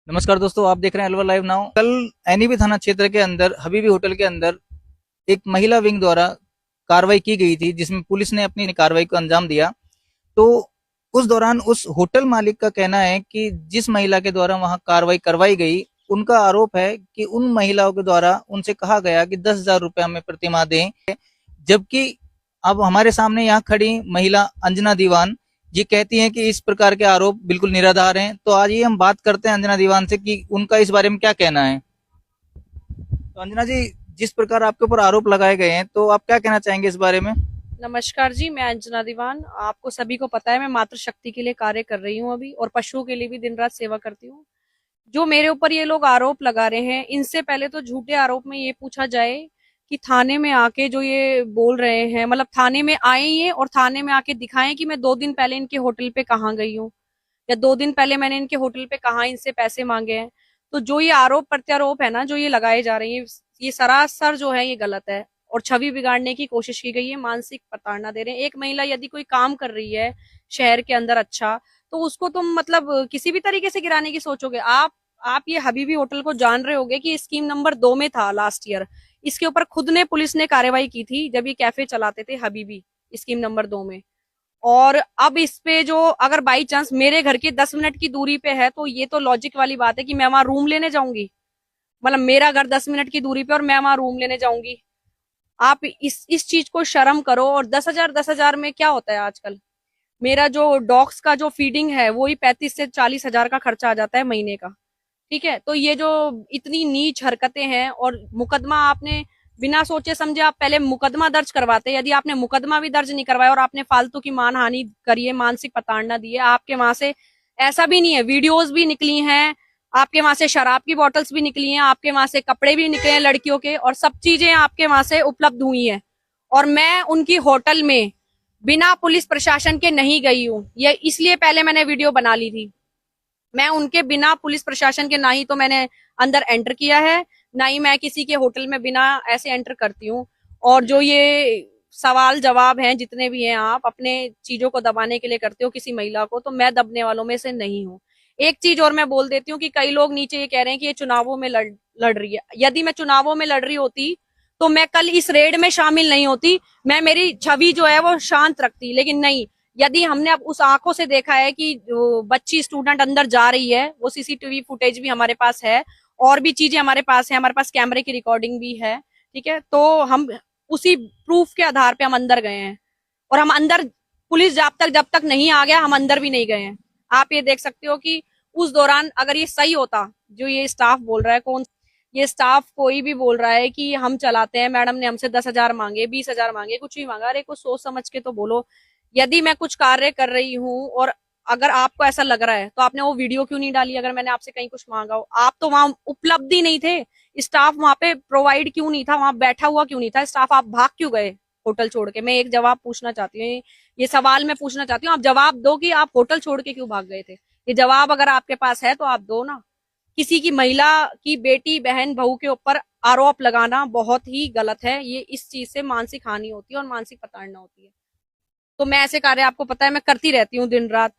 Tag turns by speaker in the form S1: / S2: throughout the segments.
S1: नमस्कार दोस्तों, आप देख रहे हैं अलवर लाइव नाउ। कल एनईबी थाना क्षेत्र के अंदर हबीबी होटल के अंदर एक महिला विंग द्वारा कार्रवाई की गई थी, जिसमें पुलिस ने अपनी कार्रवाई को अंजाम दिया। तो उस दौरान उस होटल मालिक का कहना है कि जिस महिला के द्वारा वहां कार्रवाई करवाई गई, उनका आरोप है कि उन महिलाओं के द्वारा उनसे कहा गया कि 10,000 रुपया हमें प्रतिमाह दें, जबकि अब हमारे सामने यहाँ खड़ी महिला अंजना दीवान ये कहती हैं कि इस प्रकार के आरोप बिल्कुल निराधार हैं। तो आज ये हम बात करते हैं अंजना दीवान से कि उनका इस बारे में क्या कहना है। तो अंजना जी, जिस प्रकार आपके ऊपर आरोप लगाए गए हैं, तो आप क्या कहना चाहेंगे इस बारे में।
S2: नमस्कार जी, मैं अंजना दीवान। आपको सभी को पता है मैं मातृशक्ति के लिए कार्य कर रही हूँ अभी, और पशुओं के लिए भी दिन रात सेवा करती हूँ। जो मेरे ऊपर ये लोग आरोप लगा रहे हैं, इनसे पहले तो झूठे आरोप में ये पूछा जाए कि थाने में आके जो ये बोल रहे हैं, मतलब थाने में आए ये और थाने में आके दिखाएं कि मैं 2 दिन पहले इनके होटल पे कहाँ गई हूँ, या 2 दिन पहले मैंने इनके होटल पे कहाँ इनसे पैसे मांगे हैं। तो जो ये आरोप प्रत्यारोप है ना, जो ये लगाए जा रहे हैं, ये सरासर जो है ये गलत है और छवि बिगाड़ने की कोशिश की गई है, मानसिक प्रताड़ना दे रहे हैं। एक महिला यदि कोई काम कर रही है शहर के अंदर अच्छा, तो उसको तुम मतलब किसी भी तरीके से गिराने की सोचोगे। आप ये हबीबी होटल को जान रहे होगे कि स्कीम नंबर 2 में था लास्ट ईयर। इसके ऊपर खुद ने पुलिस ने कार्रवाई की थी जब ये कैफे चलाते थे हबीबी स्कीम नंबर 2 में। और अब इस पे जो अगर बाई चांस मेरे घर के 10 मिनट की दूरी पे है, तो ये तो लॉजिक वाली बात है कि मैं वहां रूम लेने जाऊंगी। मतलब मेरा घर 10 मिनट की दूरी पे और मैं वहां रूम लेने जाऊंगी। आप इस चीज को शर्म करो। और 10,000 में क्या होता है आजकल। मेरा जो डॉग्स का जो फीडिंग है वो ही 35 से 40 हजार का खर्चा आ जाता है महीने का। ठीक है, तो ये जो इतनी नीच हरकतें हैं, और मुकदमा आपने बिना सोचे समझे आप पहले मुकदमा दर्ज करवाते। यदि आपने मुकदमा भी दर्ज नहीं करवाया और आपने फालतू की मानहानि करी है, मानसिक प्रताड़ना दी है, आपके वहां से ऐसा भी नहीं है, वीडियोस भी निकली हैं, आपके वहां से शराब की बोतल्स भी निकली हैं, आपके वहां से कपड़े भी निकले हैं लड़कियों के, और सब चीजें आपके वहां से उपलब्ध हुई हैं। और मैं उनकी होटल में बिना पुलिस प्रशासन के नहीं गई हूँ, ये इसलिए पहले मैंने वीडियो बना ली थी। मैं उनके बिना पुलिस प्रशासन के ना ही तो मैंने अंदर एंटर किया है, ना ही मैं किसी के होटल में बिना ऐसे एंटर करती हूँ। और जो ये सवाल जवाब हैं जितने भी हैं, आप अपने चीजों को दबाने के लिए करते हो किसी महिला को, तो मैं दबने वालों में से नहीं हूँ। एक चीज और मैं बोल देती हूँ कि कई लोग नीचे ये कह रहे हैं कि ये चुनावों में लड़ रही है। यदि मैं चुनावों में लड़ रही होती तो मैं कल इस रेड में शामिल नहीं होती। मैं मेरी छवि जो है वो शांत रखती, लेकिन नहीं। यदि हमने अब उस आंखों से देखा है कि जो बच्ची स्टूडेंट अंदर जा रही है, वो सीसीटीवी फुटेज भी हमारे पास है, और भी चीजें हमारे पास है, हमारे पास कैमरे की रिकॉर्डिंग भी है। ठीक है, तो हम उसी प्रूफ के आधार पे हम अंदर गए हैं। और हम अंदर, पुलिस जब तक नहीं आ गया, हम अंदर भी नहीं गए हैं। आप ये देख सकते हो कि उस दौरान अगर ये सही होता, जो ये स्टाफ बोल रहा है, कौन ये स्टाफ कोई भी बोल रहा है कि हम चलाते हैं, मैडम ने हमसे 10,000 मांगे, 20,000 मांगे, कुछ भी मांगा, अरे कुछ सोच समझ के तो बोलो। यदि मैं कुछ कार्य कर रही हूँ और अगर आपको ऐसा लग रहा है, तो आपने वो वीडियो क्यों नहीं डाली। अगर मैंने आपसे कहीं कुछ मांगा हो, आप तो वहां उपलब्ध ही नहीं थे, स्टाफ वहां पे प्रोवाइड क्यों नहीं था, वहां बैठा हुआ क्यों नहीं था स्टाफ, आप भाग क्यों गए होटल छोड़ के। मैं एक जवाब पूछना चाहती हूँ, ये सवाल मैं पूछना चाहती हूँ, आप जवाब दो कि आप होटल छोड़ के क्यों भाग गए थे। ये जवाब अगर आपके पास है तो आप दो ना। किसी की महिला की बेटी बहन बहू के ऊपर आरोप लगाना बहुत ही गलत है। ये इस चीज से मानसिक हानि होती है और मानसिक प्रताड़ना होती है। तो मैं ऐसे कार्य आपको पता है मैं करती रहती हूँ दिन रात।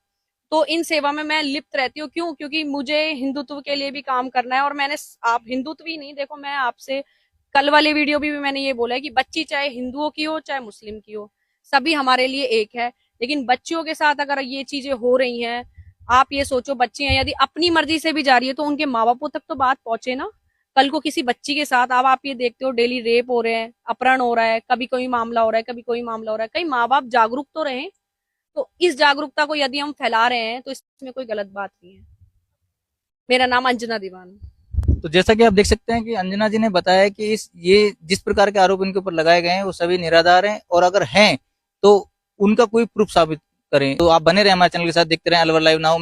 S2: तो इन सेवा में मैं लिप्त रहती हूँ। क्यों? क्योंकि मुझे हिंदुत्व के लिए भी काम करना है। और मैंने, आप हिंदुत्व ही नहीं, देखो मैं आपसे कल वाले वीडियो भी मैंने ये बोला है कि बच्ची चाहे हिंदुओं की हो चाहे मुस्लिम की हो, सभी हमारे लिए एक है। लेकिन बच्चियों के साथ अगर ये चीजें हो रही हैं, आप ये सोचो, बच्ची हैं यदि अपनी मर्जी से भी जा रही है, तो उनके माँ बापों तक तो बात पहुंचे ना। कल को किसी बच्ची के साथ, अब आप ये देखते हो डेली रेप हो रहे हैं, अपहरण हो रहा है, कभी कोई मामला हो रहा है, कभी कोई मामला हो रहा है। कई माँ बाप जागरूक तो रहे। तो इस जागरूकता को यदि हम फैला रहे हैं तो इसमें कोई गलत बात नहीं है। मेरा नाम अंजना दीवान।
S1: तो जैसा कि आप देख सकते हैं कि अंजना जी ने बताया कि ये जिस प्रकार के आरोप इनके ऊपर लगाए गए हैं वो सभी निराधार हैं, और अगर हैं तो उनका कोई प्रूफ साबित करें। तो आप बने रहे हमारे चैनल के साथ, देखते रहे अलवर लाइव नाउ।